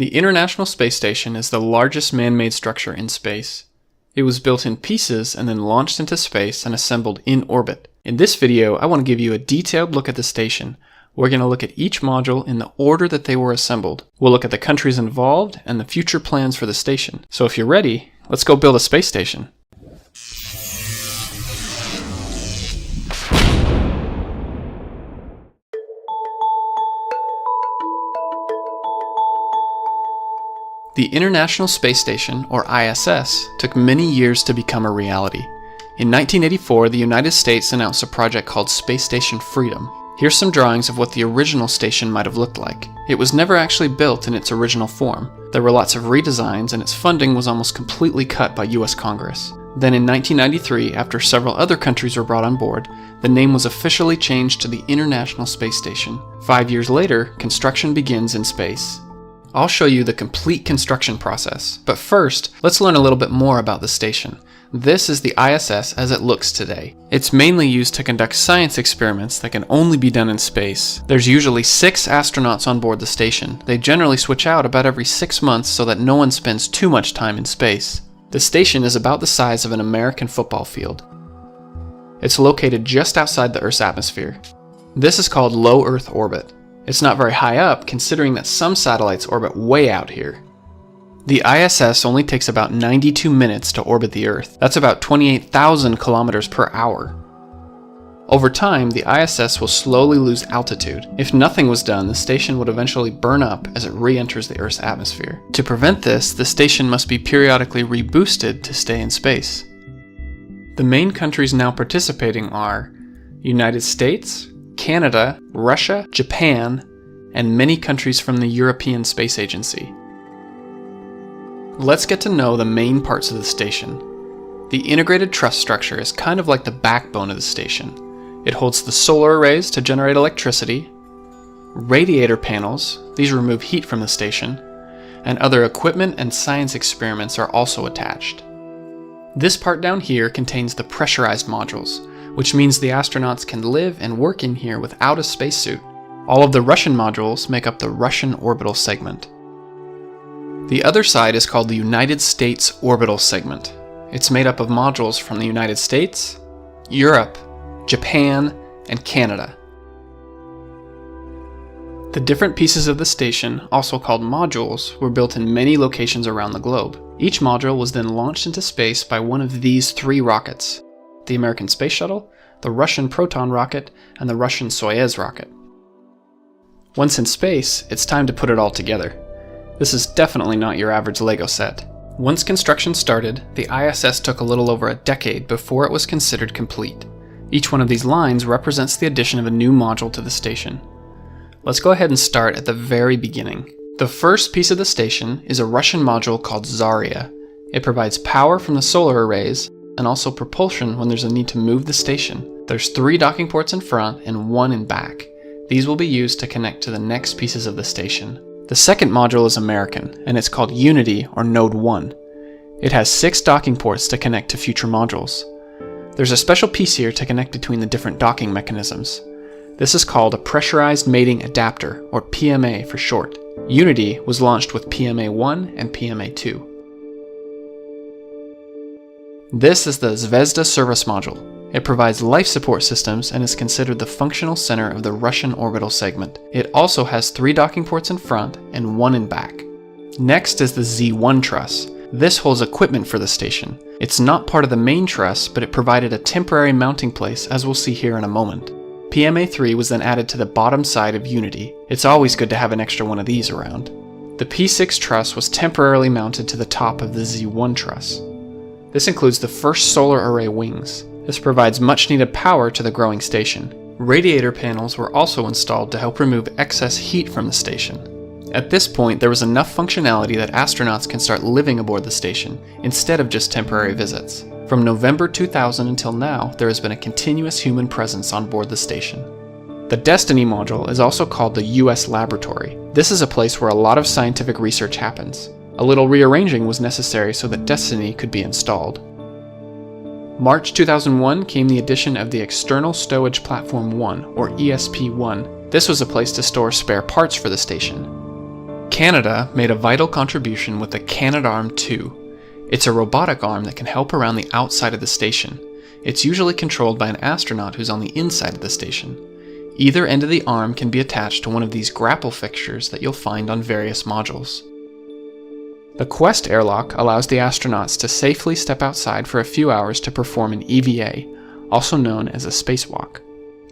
The International Space Station is the largest man-made structure in space. It was built in pieces and then launched into space and assembled in orbit. In this video, I want to give you a detailed look at the station. We're going to look at each module in the order that they were assembled. We'll look at the countries involved and the future plans for the station. So if you're ready, let's go build a space station. The International Space Station, or ISS, took many years to become a reality. In 1984, the United States announced a project called Space Station Freedom. Here's some drawings of what the original station might have looked like. It was never actually built in its original form. There were lots of redesigns, and its funding was almost completely cut by US Congress. Then in 1993, after several other countries were brought on board, the name was officially changed to the International Space Station. 5 years later, construction begins in space. I'll show you the complete construction process, but first, let's learn a little bit more about the station. This is the ISS as it looks today. It's mainly used to conduct science experiments that can only be done in space. There's usually 6 astronauts on board the station. They generally switch out about every 6 months so that no one spends too much time in space. The station is about the size of an American football field. It's located just outside the Earth's atmosphere. This is called low Earth orbit. It's not very high up, considering that some satellites orbit way out here. The ISS only takes about 92 minutes to orbit the Earth. That's about 28,000 kilometers per hour. Over time, the ISS will slowly lose altitude. If nothing was done, the station would eventually burn up as it re-enters the Earth's atmosphere. To prevent this, the station must be periodically reboosted to stay in space. The main countries now participating are United States, Canada, Russia, Japan, and many countries from the European Space Agency. Let's get to know the main parts of the station. The integrated truss structure is kind of like the backbone of the station. It holds the solar arrays to generate electricity, radiator panels, these remove heat from the station, and other equipment and science experiments are also attached. This part down here contains the pressurized modules, which means the astronauts can live and work in here without a spacesuit. All of the Russian modules make up the Russian Orbital Segment. The other side is called the United States Orbital Segment. It's made up of modules from the United States, Europe, Japan, and Canada. The different pieces of the station, also called modules, were built in many locations around the globe. Each module was then launched into space by one of these 3 rockets: the American Space Shuttle, the Russian Proton rocket, and the Russian Soyuz rocket. Once in space, it's time to put it all together. This is definitely not your average Lego set. Once construction started, the ISS took a little over a decade before it was considered complete. Each one of these lines represents the addition of a new module to the station. Let's go ahead and start at the very beginning. The first piece of the station is a Russian module called Zarya. It provides power from the solar arrays and also propulsion when there's a need to move the station. There's 3 docking ports in front and 1 in back. These will be used to connect to the next pieces of the station. The second module is American, and it's called Unity, or Node 1. It has 6 docking ports to connect to future modules. There's a special piece here to connect between the different docking mechanisms. This is called a Pressurized Mating Adapter, or PMA for short. Unity was launched with PMA 1 and PMA 2. This is the Zvezda service module. It provides life support systems and is considered the functional center of the Russian Orbital Segment. It also has 3 docking ports in front and 1 in back. Next is the Z1 truss. This holds equipment for the station. It's not part of the main truss, but it provided a temporary mounting place, as we'll see here in a moment. PMA 3 was then added to the bottom side of Unity. It's always good to have an extra one of these around. The P6 truss was temporarily mounted to the top of the Z1 truss. This includes the first solar array wings. This provides much needed power to the growing station. Radiator panels were also installed to help remove excess heat from the station. At this point, there was enough functionality that astronauts can start living aboard the station, instead of just temporary visits. From November 2000 until now, there has been a continuous human presence on board the station. The Destiny module is also called the US Laboratory. This is a place where a lot of scientific research happens. A little rearranging was necessary so that Destiny could be installed. March 2001 came the addition of the External Stowage Platform 1, or ESP-1. This was a place to store spare parts for the station. Canada made a vital contribution with the Canadarm2. It's a robotic arm that can help around the outside of the station. It's usually controlled by an astronaut who's on the inside of the station. Either end of the arm can be attached to one of these grapple fixtures that you'll find on various modules. The Quest airlock allows the astronauts to safely step outside for a few hours to perform an EVA, also known as a spacewalk.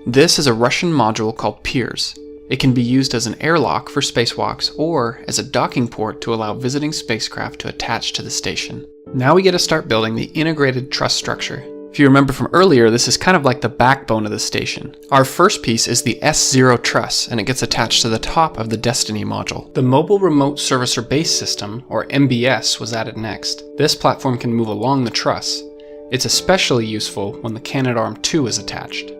This is a Russian module called Pirs. It can be used as an airlock for spacewalks or as a docking port to allow visiting spacecraft to attach to the station. Now we get to start building the integrated truss structure. If you remember from earlier, this is kind of like the backbone of the station. Our first piece is the S0 truss, and it gets attached to the top of the Destiny module. The Mobile Remote Servicer Base System, or MBS, was added next. This platform can move along the truss. It's especially useful when the Canadarm2 is attached.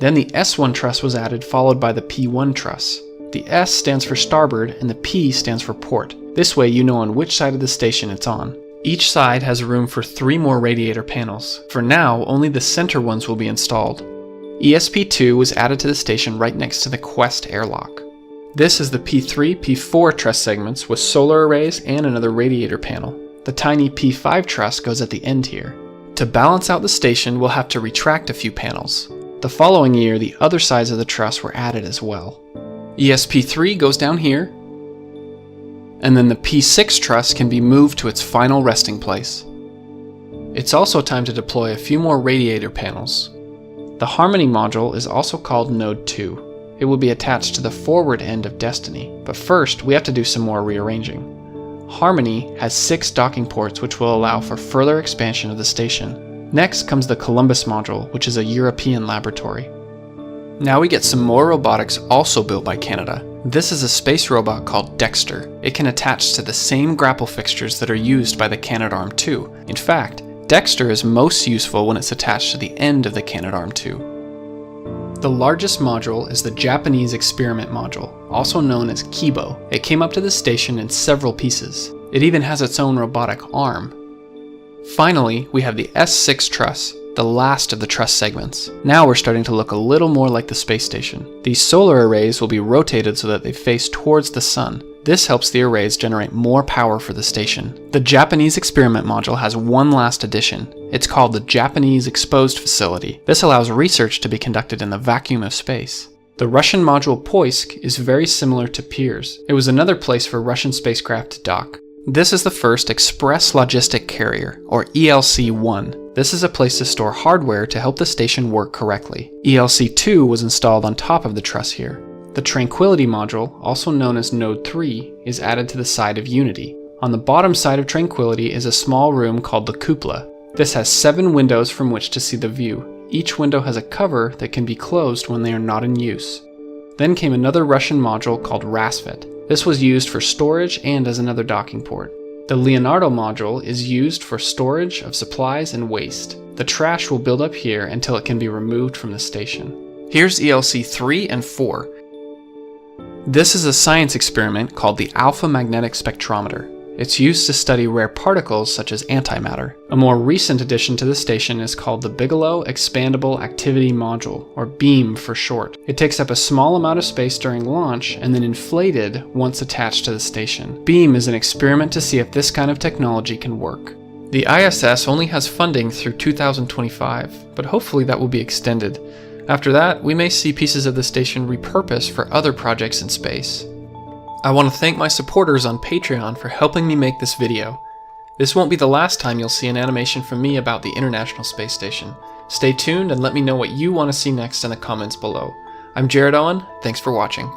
Then the S1 truss was added, followed by the P1 truss. The S stands for starboard, and the P stands for port. This way you know on which side of the station it's on. Each side has room for 3 more radiator panels. For now, only the center ones will be installed. ESP2 was added to the station right next to the Quest airlock. This is the P3, P4 truss segments with solar arrays and another radiator panel. The tiny P5 truss goes at the end here. To balance out the station, we'll have to retract a few panels. The following year, the other sides of the truss were added as well. ESP3 goes down here, and then the P6 truss can be moved to its final resting place. It's also time to deploy a few more radiator panels. The Harmony module is also called Node 2. It will be attached to the forward end of Destiny, but first we have to do some more rearranging. Harmony has 6 docking ports which will allow for further expansion of the station. Next comes the Columbus module, which is a European laboratory. Now we get some more robotics also built by Canada. This is a space robot called Dexter. It can attach to the same grapple fixtures that are used by the Canadarm2. In fact, Dexter is most useful when it's attached to the end of the Canadarm2. The largest module is the Japanese experiment module, also known as Kibo. It came up to the station in several pieces. It even has its own robotic arm. Finally, we have the S6 truss, the last of the truss segments. Now we're starting to look a little more like the space station. These solar arrays will be rotated so that they face towards the sun. This helps the arrays generate more power for the station. The Japanese experiment module has one last addition. It's called the Japanese Exposed Facility. This allows research to be conducted in the vacuum of space. The Russian module Poisk is very similar to Pirs. It was another place for Russian spacecraft to dock. This is the first Express Logistic Carrier, or ELC-1. This is a place to store hardware to help the station work correctly. ELC-2 was installed on top of the truss here. The Tranquility module, also known as Node 3, is added to the side of Unity. On the bottom side of Tranquility is a small room called the Cupola. This has 7 windows from which to see the view. Each window has a cover that can be closed when they are not in use. Then came another Russian module called Rasvet. This was used for storage and as another docking port. The Leonardo module is used for storage of supplies and waste. The trash will build up here until it can be removed from the station. Here's ELC 3 and 4. This is a science experiment called the Alpha Magnetic Spectrometer. It's used to study rare particles such as antimatter. A more recent addition to the station is called the Bigelow Expandable Activity Module, or BEAM for short. It takes up a small amount of space during launch and then inflated once attached to the station. BEAM is an experiment to see if this kind of technology can work. The ISS only has funding through 2025, but hopefully that will be extended. After that, we may see pieces of the station repurposed for other projects in space. I want to thank my supporters on Patreon for helping me make this video. This won't be the last time you'll see an animation from me about the International Space Station. Stay tuned and let me know what you want to see next in the comments below. I'm Jared Owen, thanks for watching.